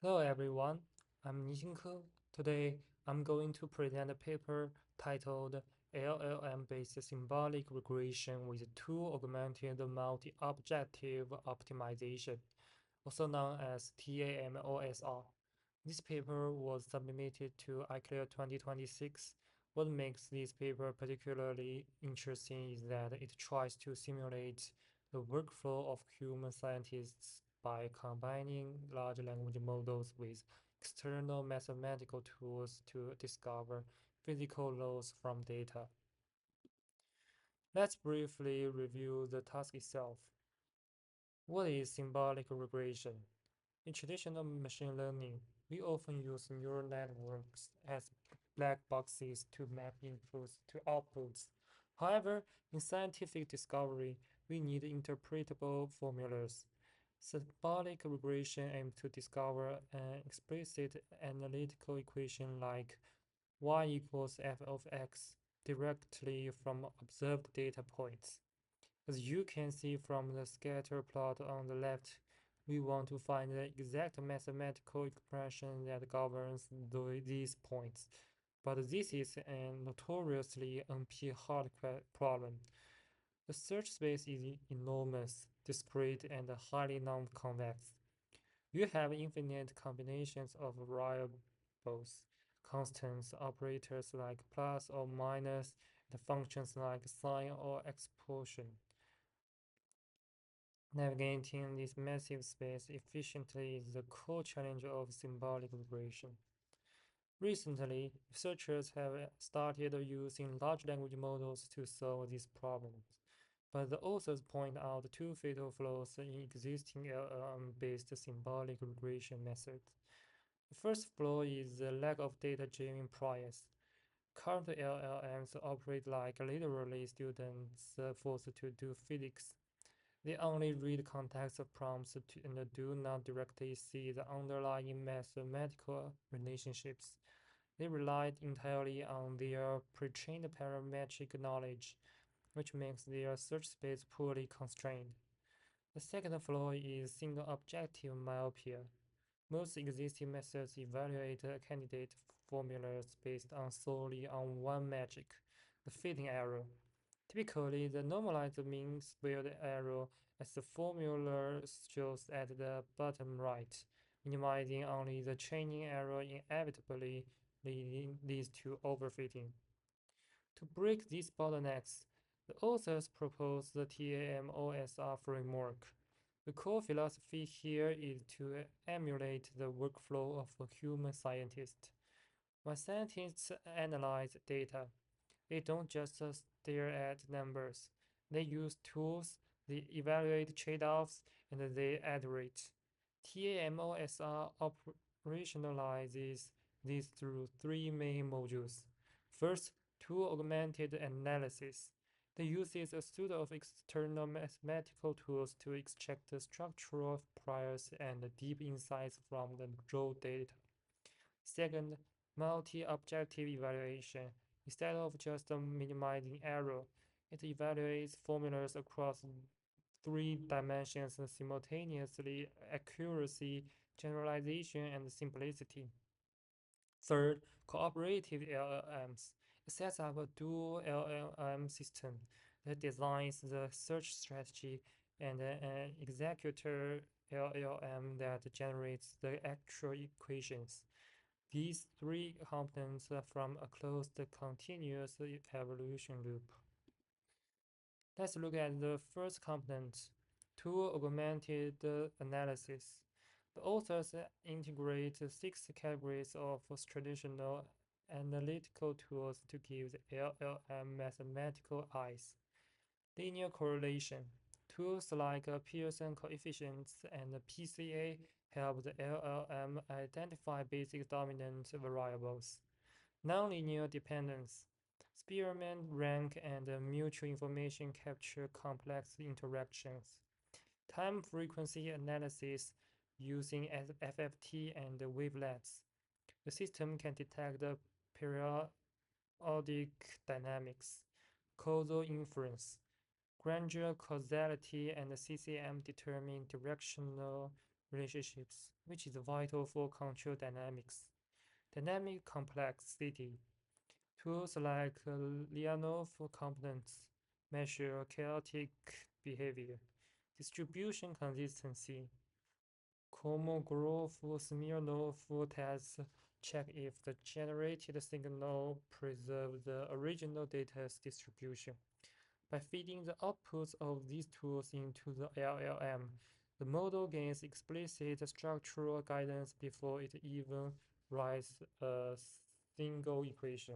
Hello everyone, I'm Nijinke. Today I'm going to present a paper titled LLM-based symbolic regression with tool-augmented multi-objective optimization, also known as TAMOSR. This paper was submitted to ICLR 2026. What makes this paper particularly interesting is that it tries to simulate the workflow of human scientists by combining large language models with external mathematical tools to discover physical laws from data. Let's briefly review the task itself. What is symbolic regression? In traditional machine learning, we often use neural networks as black boxes to map inputs to outputs. However, in scientific discovery, we need interpretable formulas. Symbolic regression aims to discover an explicit analytical equation like y equals f of x directly from observed data points. As you can see from the scatter plot on the left, we want to find the exact mathematical expression that governs these points. But this is a notoriously NP-hard problem. The search space is enormous, discrete, and highly non-convex. You have infinite combinations of variables, constants, operators like plus or minus, and functions like sine or expulsion. Navigating this massive space efficiently is the core challenge of symbolic regression. Recently, researchers have started using large language models to solve these problems, but the authors point out two fatal flaws in existing LLM-based symbolic regression methods. The first flaw is the lack of data-driven bias. Current LLMs operate like literally students forced to do physics. They only read context prompts and do not directly see the underlying mathematical relationships. They relied entirely on their pre-trained parametric knowledge, which makes their search space poorly constrained. The second flaw is single objective myopia. Most existing methods evaluate candidate formulas based on solely on one metric, the fitting error. Typically, the normalized mean squared error, as the formula shows at the bottom right, minimizing only the training error inevitably leads to overfitting. To break these bottlenecks, the authors propose the TAMOSR framework. The core philosophy here is to emulate the workflow of a human scientist. When scientists analyze data, they don't just stare at numbers. They use tools, they evaluate trade-offs, and they iterate. TAMOSR operationalizes this through three main modules. First, tool-augmented analysis. It uses a suite of external mathematical tools to extract the structural priors and deep insights from the raw data. Second, multi-objective evaluation. Instead of just minimizing error, it evaluates formulas across three dimensions simultaneously: accuracy, generalization, and simplicity. Third, cooperative LLMs. It sets up a dual LLM system that designs the search strategy and an executor LLM that generates the actual equations. These three components from a closed continuous evolution loop. Let's look at the first component, tool-augmented analysis. The authors integrate six categories of traditional analytical tools to give the LLM mathematical eyes. Linear correlation. Tools like Pearson coefficients and PCA help the LLM identify basic dominant variables. Nonlinear dependence. Spearman rank and mutual information capture complex interactions. Time frequency analysis using FFT and wavelets. The system can detect the periodic dynamics. Causal inference. Granular causality and CCM determine directional relationships, which is vital for control dynamics. Dynamic complexity. Tools like Lyaanov components measure chaotic behavior, distribution consistency. Kolmogorov-Smirnov tests check if the generated signal preserves the original data's distribution. By feeding the outputs of these tools into the LLM, the model gains explicit structural guidance before it even writes a single equation.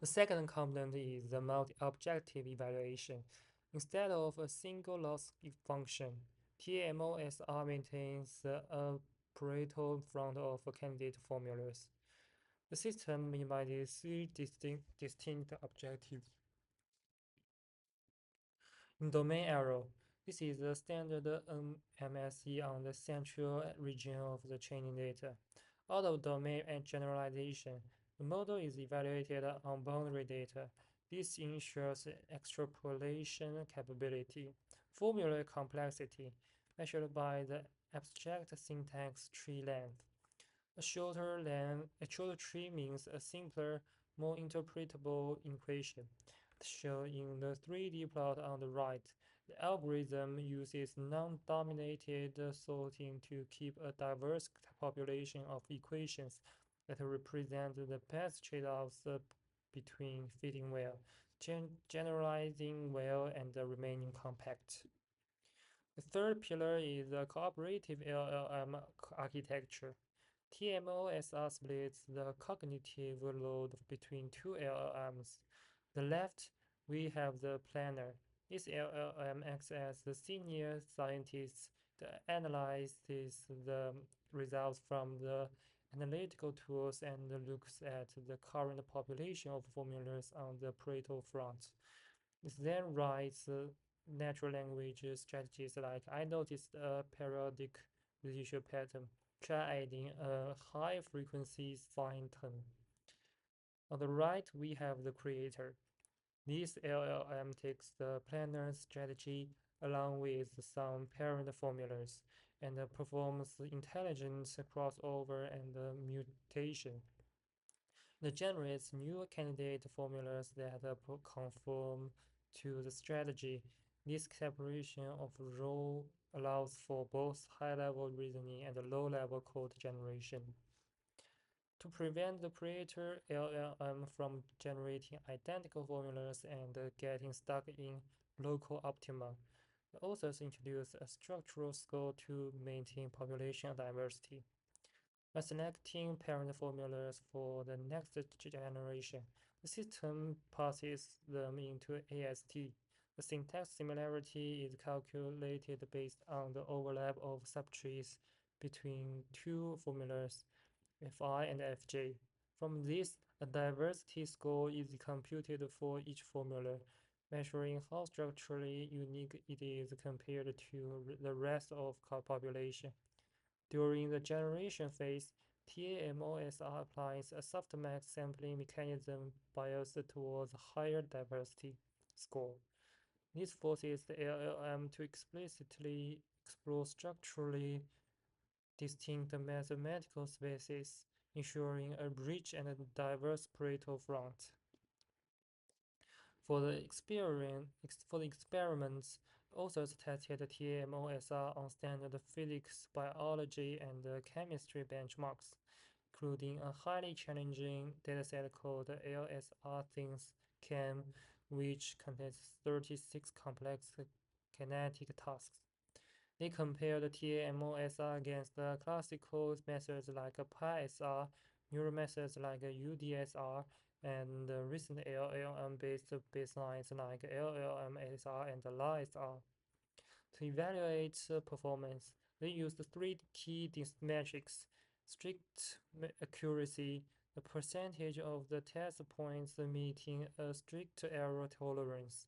The second component is the multi-objective evaluation. Instead of a single loss function, TAMOSR maintains a Pareto front of candidate formulas. The system minimizes three distinct objectives. In domain error, this is the standard MSE on the central region of the training data. Out of domain and generalization, the model is evaluated on boundary data. This ensures extrapolation capability. Formula complexity, measured by the abstract syntax tree length. A shorter tree means a simpler, more interpretable equation. Shown in the 3D plot on the right, the algorithm uses non-dominated sorting to keep a diverse population of equations that represent the best trade-offs between fitting well, generalizing well, and remaining compact. The third pillar is the cooperative LLM architecture. TAMOSR splits the cognitive load between two LLMs. The left, we have the planner. This LLM acts as the senior scientist that analyzes the results from the analytical tools and looks at the current population of formulas on the Pareto front. It then writes natural language strategies like I noticed a periodic residual pattern. Try adding a high frequency sine tone. On the right, we have the creator. This LLM takes the planner's strategy along with some parent formulas and performs intelligent crossover and mutation. It generates new candidate formulas that conform to the strategy. This separation of role allows for both high-level reasoning and low-level code generation. To prevent the creator LLM from generating identical formulas and getting stuck in local optima, the authors introduced a structural score to maintain population diversity. By selecting parent formulas for the next generation, the system passes them into AST. The syntax similarity is calculated based on the overlap of subtrees between two formulas, Fi and Fj. From this, a diversity score is computed for each formula, measuring how structurally unique it is compared to the rest of the population. During the generation phase, TAMOSR applies a softmax sampling mechanism biased towards higher diversity score. This forces the LLM to explicitly explore structurally distinct mathematical spaces, ensuring a rich and diverse Pareto front. For the experiments, authors tested TAMOSR on standard physics, biology, and chemistry benchmarks, including a highly challenging dataset called LSR Things Chem, which contains 36 complex kinetic tasks. They compared TAMOSR against classical methods like PySR, neural methods like UDSR, and recent LLM-based baselines like LLM-SR and LASR. To evaluate performance, they used three key metrics: strict accuracy, the percentage of the test points meeting a strict error tolerance;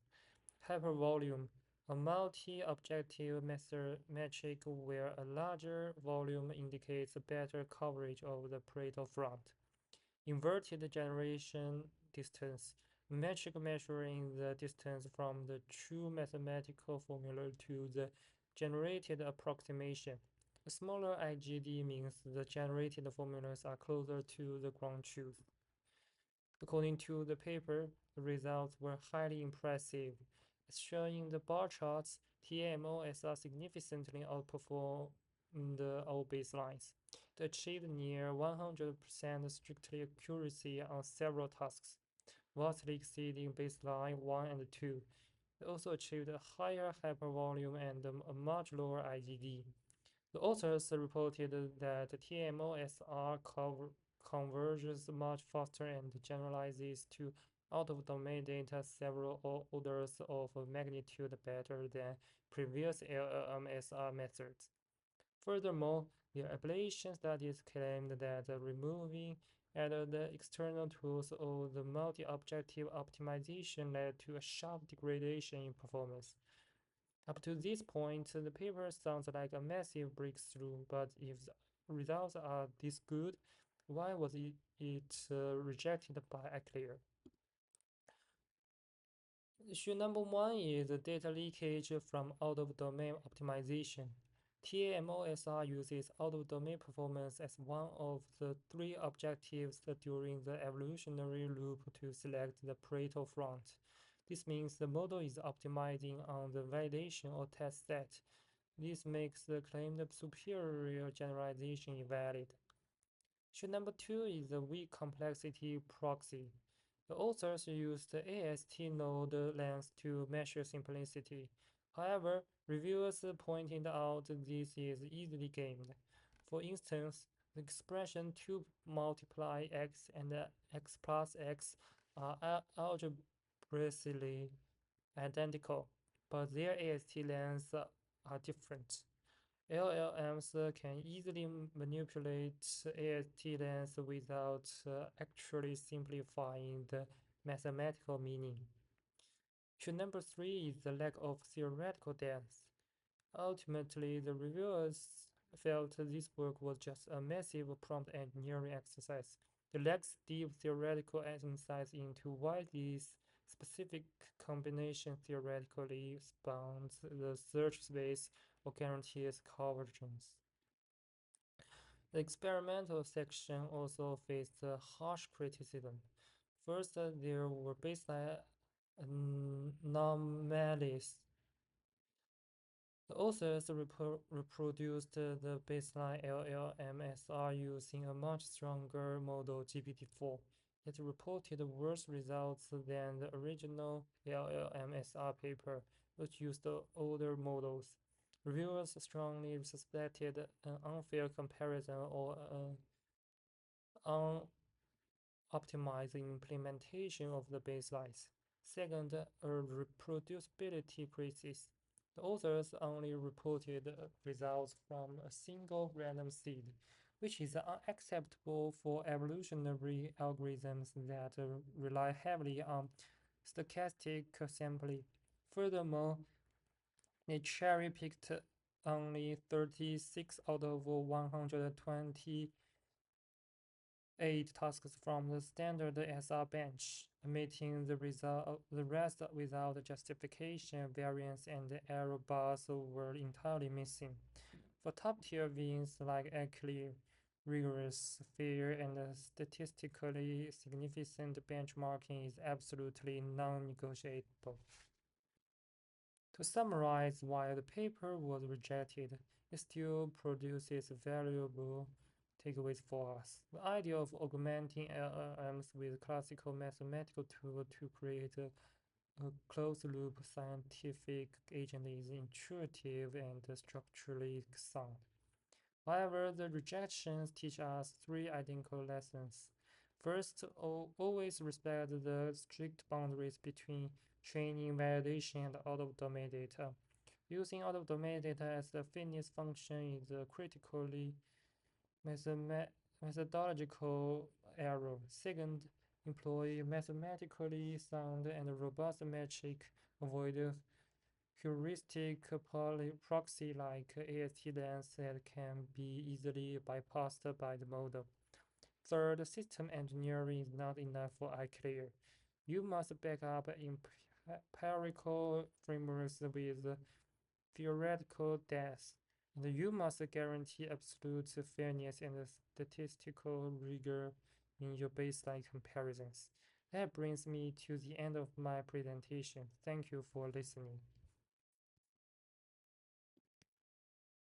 hypervolume, a multi-objective metric where a larger volume indicates better coverage of the Pareto front; inverted generation distance, a metric measuring the distance from the true mathematical formula to the generated approximation. A smaller IGD means the generated formulas are closer to the ground truth. According to the paper, the results were highly impressive. As shown in the bar charts, TAMOSR significantly outperformed all baselines. It achieved near 100% strictly accuracy on several tasks, vastly exceeding baseline 1 and 2. It also achieved a higher hypervolume and a much lower IGD. The authors reported that TMOSR converges much faster and generalizes to out-of-domain data several orders of magnitude better than previous LLMSR methods. Furthermore, the ablation studies claimed that removing added external tools or the multi-objective optimization led to a sharp degradation in performance. Up to this point, the paper sounds like a massive breakthrough, but if the results are this good, why was it rejected by ICLR? Issue number one is data leakage from out-of-domain optimization. TAMOSR uses out-of-domain performance as one of the three objectives during the evolutionary loop to select the Pareto front. This means the model is optimizing on the validation or test set. This makes the claimed superior generalization invalid. Issue number two is the weak complexity proxy. The authors used the AST node length to measure simplicity. However, reviewers pointed out this is easily gamed. For instance, the expression 2 multiply x and x plus x are algebraically identical, but their AST lengths are different. LLMs can easily manipulate AST lengths without actually simplifying the mathematical meaning. Issue number three is the lack of theoretical depth. Ultimately, the reviewers felt this work was just a massive prompt engineering exercise. It lacks deep theoretical insights into why this specific combination theoretically spans the search space or guarantees convergence. The experimental section also faced harsh criticism. First, there were baseline anomalies. The authors reproduced the baseline LLMSR using a much stronger model, GPT-4. It reported worse results than the original LLMSR paper, which used older models. Reviewers strongly suspected an unfair comparison or an unoptimized implementation of the baselines. Second, a reproducibility crisis. The authors only reported results from a single random seed, which is unacceptable for evolutionary algorithms that rely heavily on stochastic sampling. Furthermore, they cherry-picked only 36 out of 128 tasks from the standard SR bench, omitting the rest without justification. Variance and error bars were entirely missing. For top-tier VNs like ICLR, rigorous, fair, and statistically significant benchmarking is absolutely non-negotiable. To summarize why the paper was rejected, it still produces valuable takeaways for us. The idea of augmenting LLMs with classical mathematical tools to create a closed-loop scientific agent is intuitive and structurally sound. However, the rejections teach us three identical lessons. First, always respect the strict boundaries between training, validation, and out-of-domain data. Using out-of-domain data as a fitness function is a critically methodological error. Second, employ mathematically sound and robust metric. Avoid heuristic proxy like AST length that can be easily bypassed by the model. Third, system engineering is not enough for ICLR. You must back up empirical frameworks with theoretical death, and you must guarantee absolute fairness and statistical rigor in your baseline comparisons. That brings me to the end of my presentation. Thank you for listening.